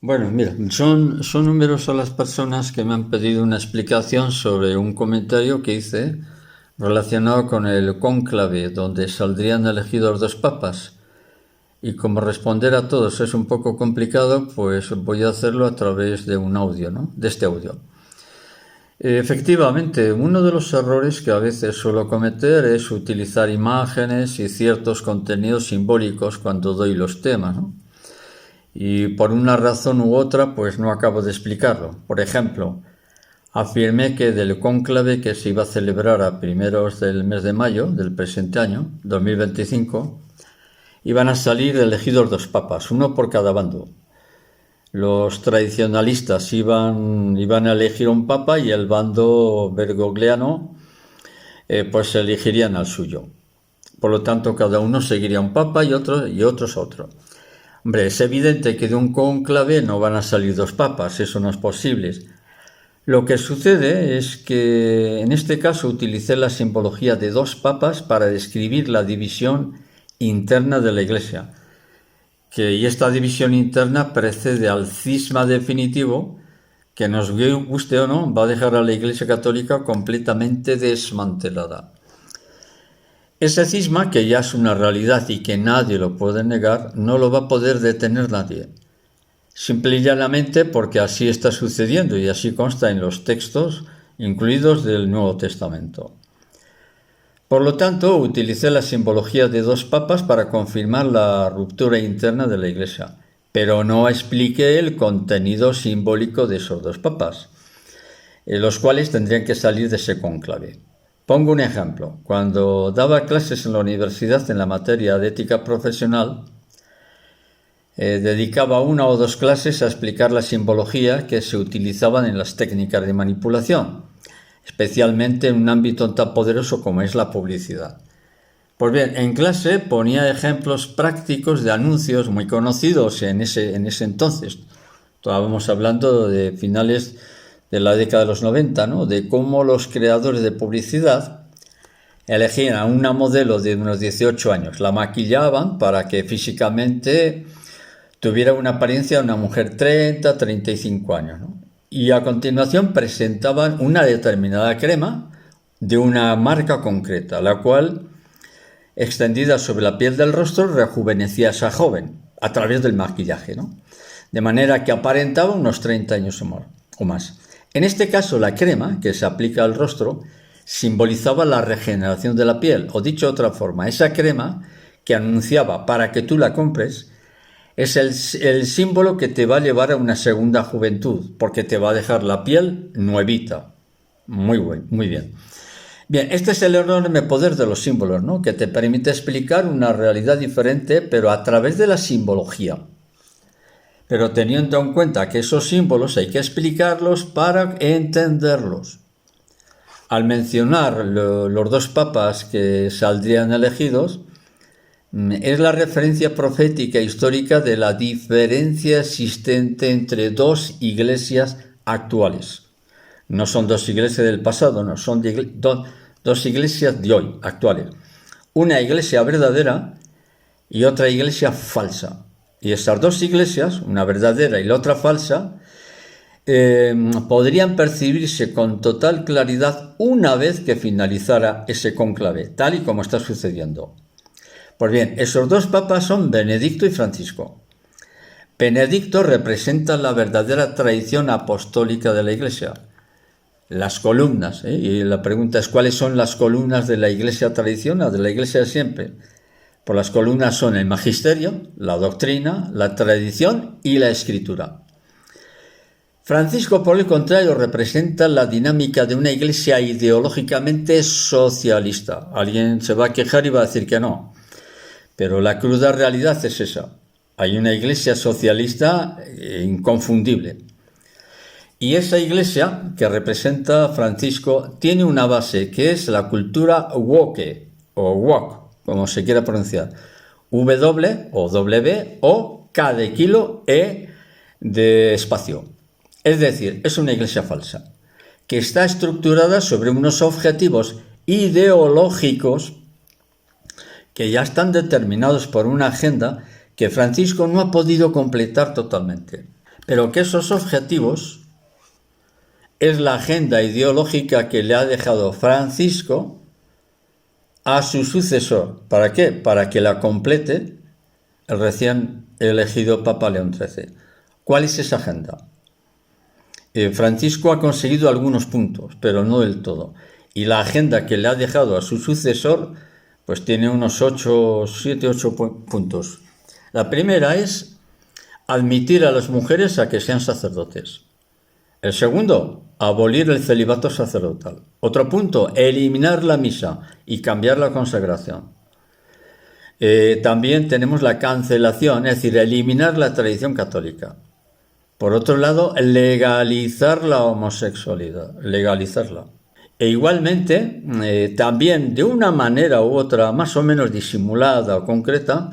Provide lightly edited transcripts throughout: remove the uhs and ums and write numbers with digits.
Bueno, mira, son numerosas las personas que me han pedido una explicación sobre un comentario que hice relacionado con el cónclave, donde saldrían elegidos dos papas. Y como responder a todos es un poco complicado, pues voy a hacerlo a través de un audio, ¿no? De este audio. Efectivamente, uno de los errores que a veces suelo cometer es utilizar imágenes y ciertos contenidos simbólicos cuando doy los temas, ¿no? Y por una razón u otra, pues no acabo de explicarlo. Por ejemplo, afirmé que del cónclave que se iba a celebrar a primeros del mes de mayo del presente año, 2025, iban a salir elegidos dos papas, uno por cada bando. Los tradicionalistas iban a elegir un papa y el bando bergogliano pues elegirían al suyo. Por lo tanto, cada uno seguiría un papa y otros otro. Hombre, es evidente que de un cónclave no van a salir dos papas, eso no es posible. Lo que sucede es que en este caso utilicé la simbología de dos papas para describir la división interna de la Iglesia, y esta división interna precede al cisma definitivo que, nos guste o no, va a dejar a la Iglesia Católica completamente desmantelada. Ese cisma, que ya es una realidad y que nadie lo puede negar, no lo va a poder detener nadie. Simple y llanamente porque así está sucediendo y así consta en los textos incluidos del Nuevo Testamento. Por lo tanto, utilicé la simbología de dos papas para confirmar la ruptura interna de la Iglesia, pero no expliqué el contenido simbólico de esos dos papas, los cuales tendrían que salir de ese cónclave. Pongo un ejemplo. Cuando daba clases en la universidad en la materia de ética profesional, dedicaba una o dos clases a explicar la simbología que se utilizaban en las técnicas de manipulación, especialmente en un ámbito tan poderoso como es la publicidad. Pues bien, en clase ponía ejemplos prácticos de anuncios muy conocidos en ese entonces. Estábamos hablando de finales de la década de los 90, ¿no? De cómo los creadores de publicidad elegían a una modelo de unos 18 años, la maquillaban para que físicamente tuviera una apariencia de una mujer 30, 35 años, ¿no? Y a continuación presentaban una determinada crema de una marca concreta, la cual, extendida sobre la piel del rostro, rejuvenecía a esa joven a través del maquillaje, ¿no? De manera que aparentaba unos 30 años o más. En este caso, la crema que se aplica al rostro simbolizaba la regeneración de la piel, o dicho de otra forma, esa crema que anunciaba para que tú la compres es el símbolo que te va a llevar a una segunda juventud, porque te va a dejar la piel nuevita. Muy bien. Bien, este es el enorme poder de los símbolos, ¿no? Que te permite explicar una realidad diferente, pero a través de la simbología. Pero teniendo en cuenta que esos símbolos hay que explicarlos para entenderlos. Al mencionar los dos papas que saldrían elegidos, es la referencia profética histórica de la diferencia existente entre dos iglesias actuales. No son dos iglesias del pasado, no, son dos iglesias de hoy, actuales. Una iglesia verdadera y otra iglesia falsa. Y esas dos iglesias, una verdadera y la otra falsa, podrían percibirse con total claridad una vez que finalizara ese cónclave, tal y como está sucediendo. Pues bien, esos dos papas son Benedicto y Francisco. Benedicto representa la verdadera tradición apostólica de la Iglesia. Las columnas, y la pregunta es ¿cuáles son las columnas de la Iglesia tradicional, de la Iglesia de siempre? Pues las columnas son el magisterio, la doctrina, la tradición y la escritura. Francisco, por el contrario, representa la dinámica de una iglesia ideológicamente socialista. Alguien se va a quejar y va a decir que no. Pero la cruda realidad es esa. Hay una iglesia socialista inconfundible. Y esa iglesia que representa Francisco tiene una base que es la cultura woke, o woke, como se quiera pronunciar. W o W o K de kilo, E de espacio. Es decir, es una iglesia falsa, que está estructurada sobre unos objetivos ideológicos que ya están determinados por una agenda que Francisco no ha podido completar totalmente. pero que esos objetivos es la agenda ideológica que le ha dejado Francisco a su sucesor. ¿Para qué? Para que la complete el recién elegido Papa León XIII. ¿Cuál es esa agenda? Francisco ha conseguido algunos puntos, pero no del todo. Y la agenda que le ha dejado a su sucesor, pues tiene unos 7, 8 puntos. La primera es admitir a las mujeres a que sean sacerdotes. El segundo, abolir el celibato sacerdotal. Otro punto, eliminar la misa y cambiar la consagración. También tenemos la cancelación, es decir, eliminar la tradición católica. Por otro lado, legalizar la homosexualidad, legalizarla. E igualmente, también de una manera u otra, más o menos disimulada o concreta,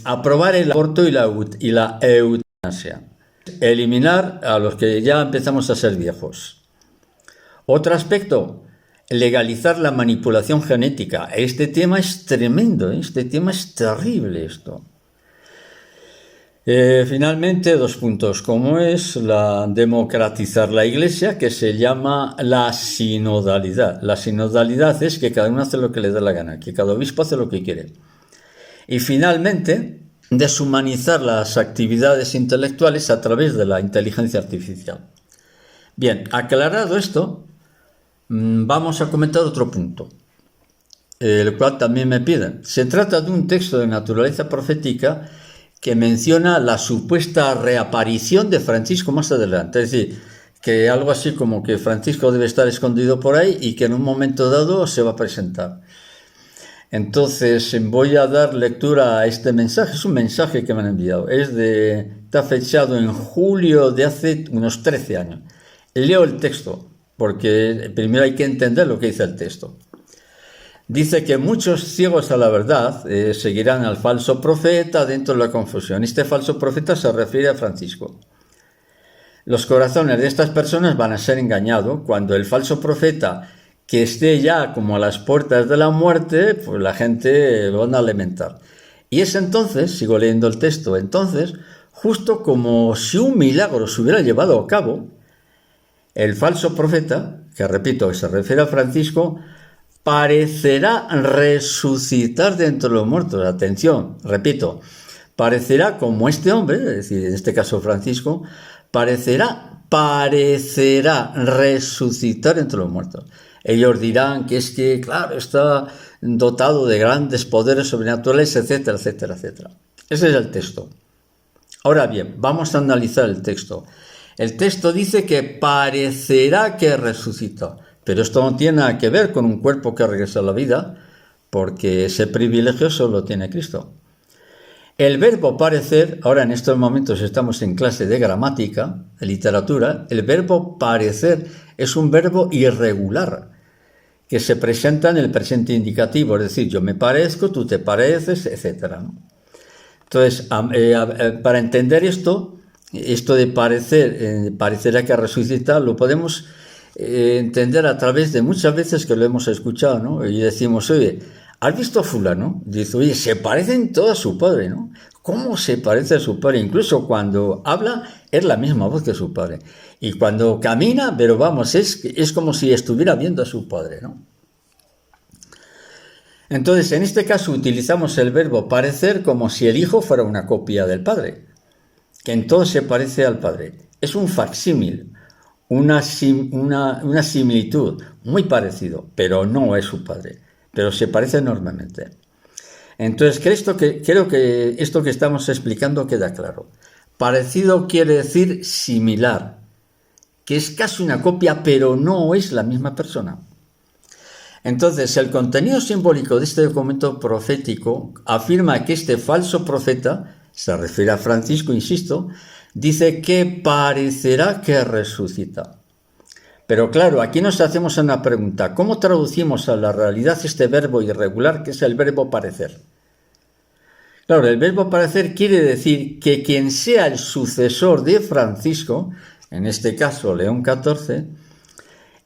aprobar el aborto y la eutanasia. Eliminar a los que ya empezamos a ser viejos. Otro aspecto, legalizar la manipulación genética. Este tema es tremendo, este tema es terrible esto. Finalmente, 2 puntos, como es democratizar la Iglesia, que se llama la sinodalidad. La sinodalidad es que cada uno hace lo que le da la gana, que cada obispo hace lo que quiere. Y finalmente, deshumanizar las actividades intelectuales a través de la inteligencia artificial. Bien, aclarado esto, vamos a comentar otro punto, el cual también me piden. Se trata de un texto de naturaleza profética que menciona la supuesta reaparición de Francisco más adelante. Es decir, que algo así como que Francisco debe estar escondido por ahí y que en un momento dado se va a presentar. Entonces voy a dar lectura a este mensaje. Es un mensaje que me han enviado. Está fechado en julio de hace unos 13 años. Leo el texto, porque primero hay que entender lo que dice el texto. Dice que muchos ciegos a la verdad seguirán al falso profeta dentro de la confusión. Este falso profeta se refiere a Francisco. Los corazones de estas personas van a ser engañados cuando el falso profeta, que esté ya como a las puertas de la muerte, pues la gente lo van a lamentar. Y es entonces, sigo leyendo el texto, entonces, justo como si un milagro se hubiera llevado a cabo, el falso profeta, que repito, que se refiere a Francisco, parecerá resucitar de entre los muertos. Atención, repito, parecerá como este hombre, es decir, en este caso Francisco, parecerá resucitar entre los muertos. Ellos dirán que es que, claro, está dotado de grandes poderes sobrenaturales, etcétera, etcétera, etcétera. Ese es el texto. Ahora bien, vamos a analizar el texto. El texto dice que parecerá que resucita, pero esto no tiene nada que ver con un cuerpo que regresa a la vida, porque ese privilegio solo tiene Cristo. El verbo parecer, ahora en estos momentos estamos en clase de gramática, de literatura, el verbo parecer es un verbo irregular, que se presenta en el presente indicativo, es decir, yo me parezco, tú te pareces, etc. Entonces, para entender esto de parecer, parecerá que resucitar, lo podemos entender a través de muchas veces que lo hemos escuchado, ¿no? Y decimos, oye, ¿has visto a fulano? Dice, oye, se parecen todos a su padre, ¿no? ¿Cómo se parece a su padre? Incluso cuando habla es la misma voz que su padre. Y cuando camina, pero vamos, es como si estuviera viendo a su padre, ¿no? Entonces, en este caso utilizamos el verbo parecer como si el hijo fuera una copia del padre, que en todo se parece al padre. Es un facsímil, una similitud, muy parecido, pero no es su padre, pero se parece enormemente. Entonces, creo que esto que estamos explicando queda claro. Parecido quiere decir similar, que es casi una copia, pero no es la misma persona. Entonces, el contenido simbólico de este documento profético afirma que este falso profeta, se refiere a Francisco, insisto, dice que parecerá que resucita. Pero claro, aquí nos hacemos una pregunta. ¿Cómo traducimos a la realidad este verbo irregular que es el verbo parecer? Claro, el verbo parecer quiere decir que quien sea el sucesor de Francisco, en este caso León XIV,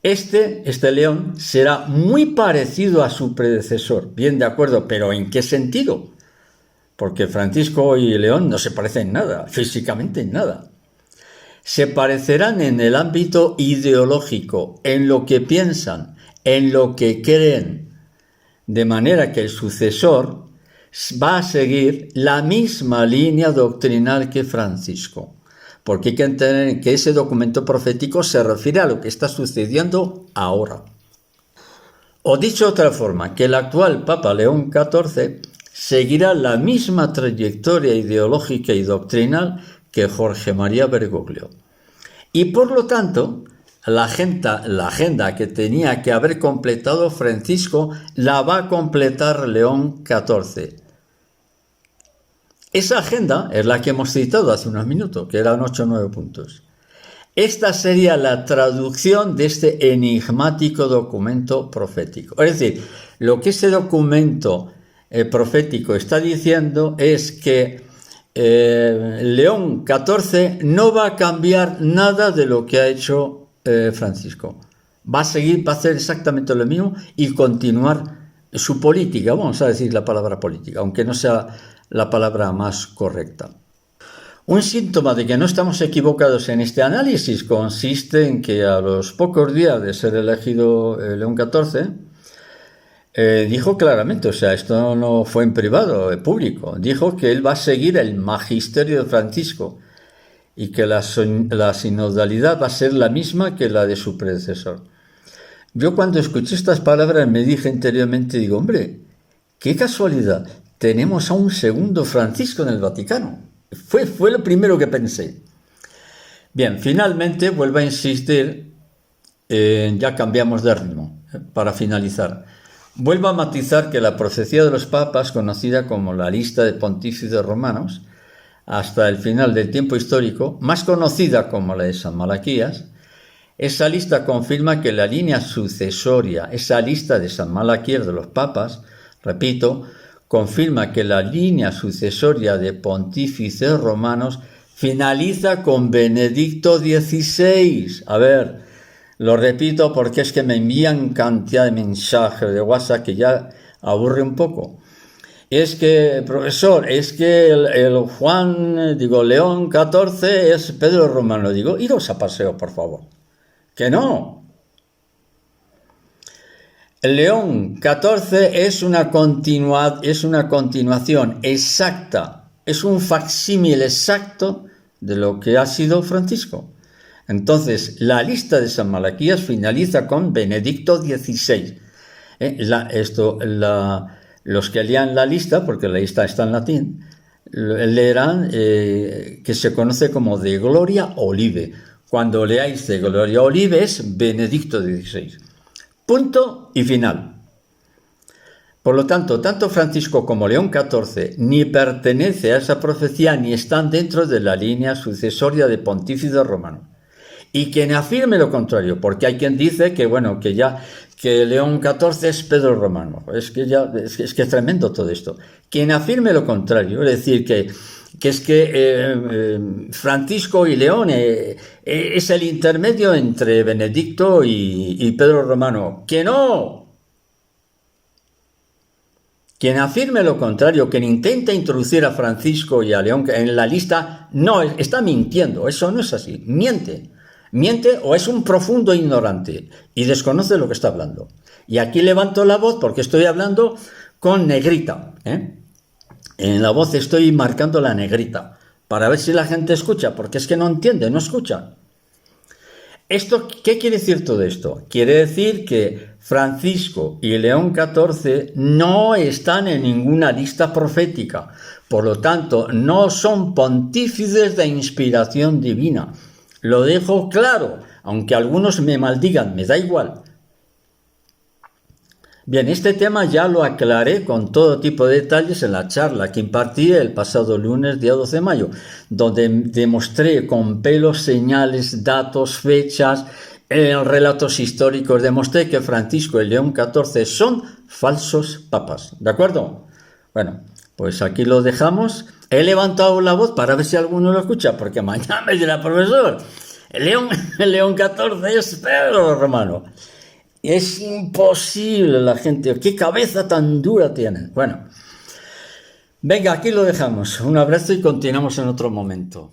este León será muy parecido a su predecesor. Bien, de acuerdo, pero ¿en qué sentido? porque Francisco y León no se parecen en nada, físicamente en nada. Se parecerán en el ámbito ideológico, en lo que piensan, en lo que creen, de manera que el sucesor va a seguir la misma línea doctrinal que Francisco, porque hay que entender que ese documento profético se refiere a lo que está sucediendo ahora. O dicho de otra forma, que el actual Papa León XIV seguirá la misma trayectoria ideológica y doctrinal que Jorge María Bergoglio. Y por lo tanto, la agenda que tenía que haber completado Francisco la va a completar León XIV. Esa agenda es la que hemos citado hace unos minutos, que eran 8 o 9 puntos. Esta sería la traducción de este enigmático documento profético. Es decir, lo que ese documento profético está diciendo es que León XIV no va a cambiar nada de lo que ha hecho Francisco. Va a seguir, va a hacer exactamente lo mismo y continuar su política, vamos a decir la palabra política, aunque no sea la palabra más correcta. Un síntoma de que no estamos equivocados en este análisis consiste en que a los pocos días de ser elegido León XIV, dijo claramente, o sea, esto no fue en privado, en público, dijo que él va a seguir el magisterio de Francisco y que la sinodalidad va a ser la misma que la de su predecesor. Yo cuando escuché estas palabras me dije interiormente, digo, hombre, qué casualidad, tenemos a un segundo Francisco en el Vaticano. Fue lo primero que pensé. Bien, finalmente vuelvo a insistir, ya cambiamos de ritmo, para finalizar. Vuelvo a matizar que la profecía de los papas, conocida como la lista de pontífices romanos, hasta el final del tiempo histórico, más conocida como la de San Malaquías, esa lista confirma que la línea sucesoria, esa lista de San Malaquías de los papas, repito, confirma que la línea sucesoria de pontífices romanos finaliza con Benedicto XVI. A ver, lo repito porque es que me envían cantidad de mensajes de WhatsApp que ya aburre un poco. Es que, profesor, es que el León XIV es Pedro Romano. Digo, iros a paseo, por favor. Que no. El León XIV es una continuación exacta, es un facsímil exacto de lo que ha sido Francisco. Entonces, la lista de San Malaquías finaliza con Benedicto XVI. Los que lean la lista, porque la lista está en latín, leerán que se conoce como de Gloria Olive. Cuando leáis de Gloria Olive es Benedicto XVI. Punto y final. Por lo tanto, tanto Francisco como León XIV ni pertenece a esa profecía ni están dentro de la línea sucesoria de pontífices romanos. Y quien afirme lo contrario, porque hay quien dice que León XIV es Pedro Romano. Es que es tremendo todo esto. Quien afirme lo contrario, es decir, que Francisco y León es el intermedio entre Benedicto y Pedro Romano. ¡Que no! Quien afirme lo contrario, quien intenta introducir a Francisco y a León en la lista, no, está mintiendo. Eso no es así. Miente o es un profundo ignorante y desconoce lo que está hablando. Y aquí levanto la voz porque estoy hablando con negrita, En la voz estoy marcando la negrita para ver si la gente escucha, porque es que no entiende, no escucha. ¿Qué quiere decir todo esto? Quiere decir que Francisco y León XIV no están en ninguna lista profética, por lo tanto no son pontífices de inspiración divina. Lo dejo claro, aunque algunos me maldigan, me da igual. Bien, este tema ya lo aclaré con todo tipo de detalles en la charla que impartí el pasado lunes, día 12 de mayo, donde demostré con pelos, señales, datos, fechas, relatos históricos, demostré que Francisco y León XIV son falsos papas. ¿De acuerdo? Bueno, pues aquí lo dejamos. He levantado la voz para ver si alguno lo escucha, porque mañana me dirá, profesor, el León XIV es Pedro Romano. Es imposible la gente. ¿Qué cabeza tan dura tienen? Bueno, Venga, aquí lo dejamos. Un abrazo y continuamos en otro momento.